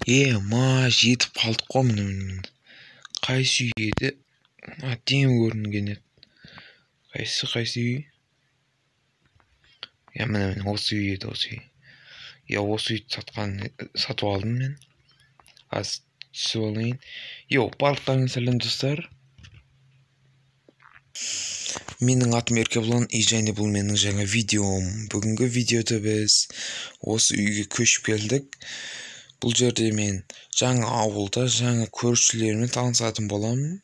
Жетіп қалдық қой міне. Қайсы үй еді? Әдемі көрінген еді. Қайсы үй? Міне осы үй еді, осы үй. Осы үйді сатып алдым мен. Аз түсіп алайын. Барлықтарыңызға сәлем достар. Менің атым Еркебұлан және бұл менің жаңа видеом. Бүгінгі видеода біз осы үйге көшіп келдік. Бұл жерде мен жаңа ауылда жаңа көршілеріммен танысатын боламын.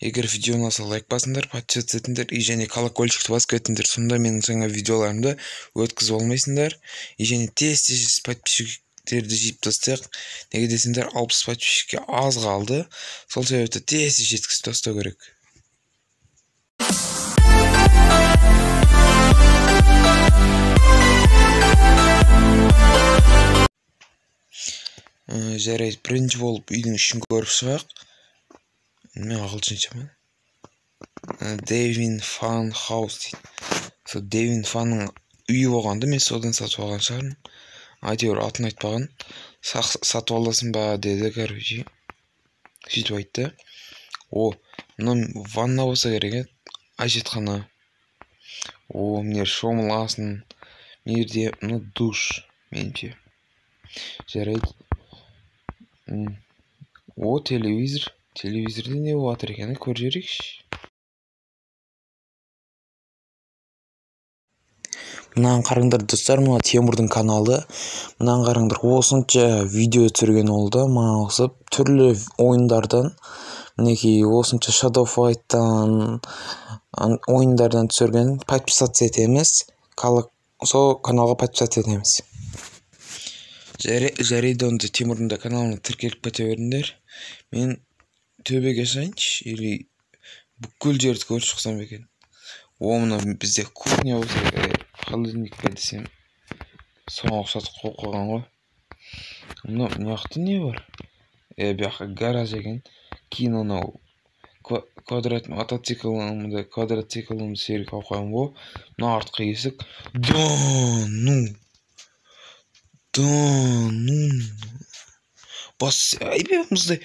Егер видео ұнаса лайк басыңдар, подписаться етіңдер және колокольчикті басып кетіңдер. Сонда менің жаңа видеоларымды өткізіп алмайсыңдар. Және тез подписчиктерді жиып тастайық. Неге десеңдер 60 подписчикке аз қалды. Сол себепті тез жеткізіп тастау керек. Жарайды, бірінші болып үйдің ішін көріп шығақ. Мен ағылшыншамын. Дэвин Фан Хаус дейді. Сол Дэвин Фанның үйі болғанды мен содан сатып алған шығармын. Әйтеуір атын айтпаған. Сатып аласың ба деді, короче. Сөйтіп айтты. Мына ванна болса керек еді. Әжетхана. Міне шомыласың. Мерде душ. Менше. Жарайды. Телевизор. Телевизорда не болып жатыр екен, көріп жүрейікші. Мынаны қараңдар достар, мына Темірдің каналы. Мынаны қараңдар, осынша видео түсірген олды. Маған ұқсап түрлі ойындардан, мінекей осынша Shadow Fight'тан ойындардан түсірген. Подписаться етеміз. Сол каналға подписаться етеміз. Жарайды, онда Темірдің да каналына тіркеліп кете беріңдер. Мен төбеге шығайыншы, или бүкіл жерді көріп шықсам екен. Мына бізде кухня болса, холодильник па десем, соған ұқсатып қойған ғой. Мына жақта не бар? Бұяққа гараж екен. Кейін анау квадрат мотоциклымды, квадроциклымды серік алып қойған ғой. Мына артқы есік. Бас, мұздай.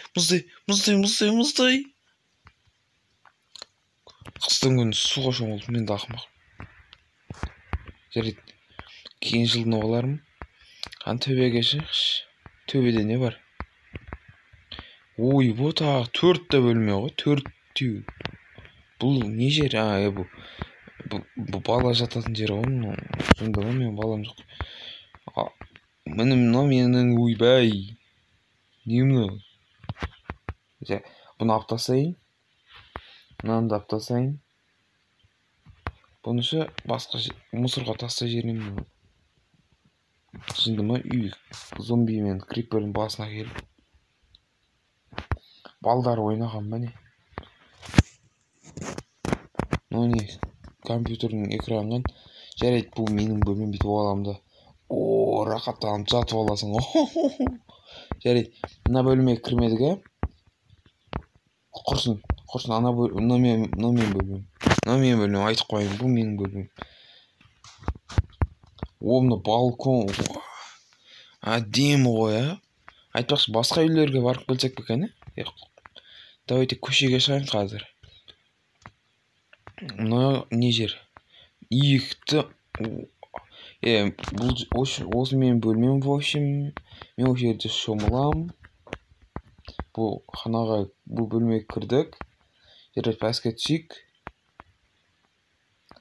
Қыстың күні суға шомылып, мен де ақымақ. Жарайды, кейін жылдың оларым. Төбеге шықшы. Төбеде не бар? Бұл тағы 4 бөлме ғой, 4. Бұл не жер? Бұл бала жататын жер ғой. Сонда ғой, мен балам жоқ. Менің ойбай. Не мұны? Бұны аптасайын. Мынаны да аптасайын. Бұнышы басқа мұсырға таста жерінен. Жынды ма үй зомби мен крипердің басына келіп. Балдар ойнаған бәне. Не? Компьютердің экранған. Жарайды, бұл менің бөлмем бітіп аламды. Рақаттанып жатып аласың. Жарайды, мына бөлмеге кірмедік, Құрсын, мына мен бөлмем. Айтып қойын, бұл менің бөлмем. Мына балкон. Әдемі ғой, Айтпақшы, басқа үйлерге барып келсек бекен, Давайте көшеге шығайын қазір. Мына не жер? Иікті. Осы мен бөлмем, в общем. Мен осы жерде шомылам. Бұл қанаға, бұл бөлмеге кірдік. Жерді пәске түсейік.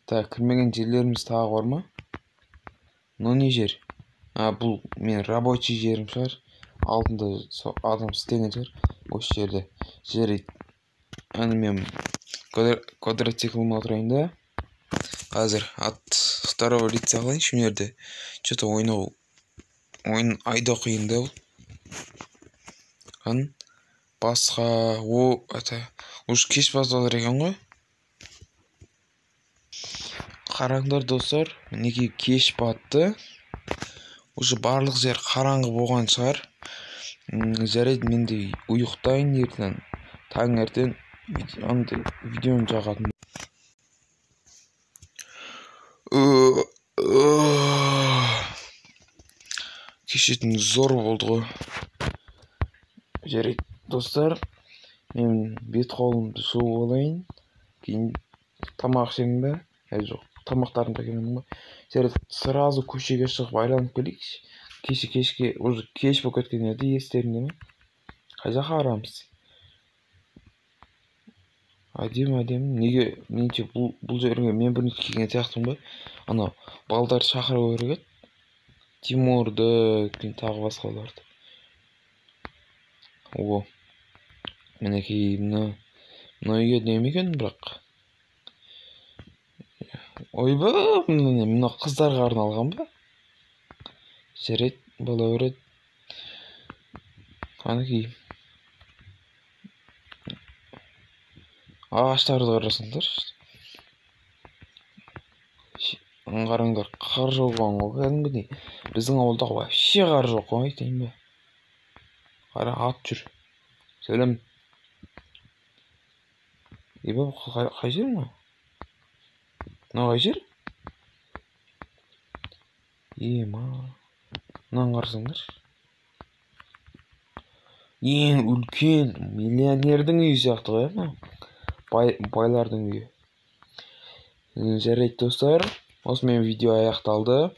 Кірмеген жерлеріміз тағы бар ма? Не жер? Бұл мен рабочий жерім шығар. Алдында адам істеген жер. Осы жерде. Жарайды. Мен квадроциклыма отырайын да. Қазір от второго лица алайыншы мына жерде. Что-то ойын айда қиында бұл. Басқа, уже кеш басталар екен ғой. Қараңдар достар, мінекей кеш батты. Уже барлық жер қараңғы болған шығар. Жарайды, мен де ұйықтайын ертең. Таңертең видеоны жағатын. Кешетін зор болды ғой. Жарайды, достар. Мен бет-қолымды жуып алайын. Кейін тамақ ішемін бе? Жоқ, тамақтарымды әкелемін бе? Жарайды, сразу көшеге шығып айланып келейікші. Кешке уже кеш болып кеткен еді, естеріңде ме? Қай жаққа барамыз? Әдемі. Неге меніңше бұл жерге мен бірінші келген сияқтымын ба? Ана балдарды шақыру керек еді. Тимурды, тағы басқаларды. О, мінекей мына үйге неме екен, бірақ ойбай, мына қыздарға арналған ба? Жарайды, бола береді. Қанекей ағаштарды қарасаңдаршы. Қараңдар, қар жауған ғой кәдімгідей. Біздің ауылда вообще қар жоқ қой, айтайын ба? Қара, ат жүр. Сәлем. Қай жер ма? Мына қай жер? Мынаны қарасаңдаршы. Ең үлкен миллионердің үйі сияқты ғой, ма? Байлардың үйі. Жарайды, достар. Осымен видео аяқталды.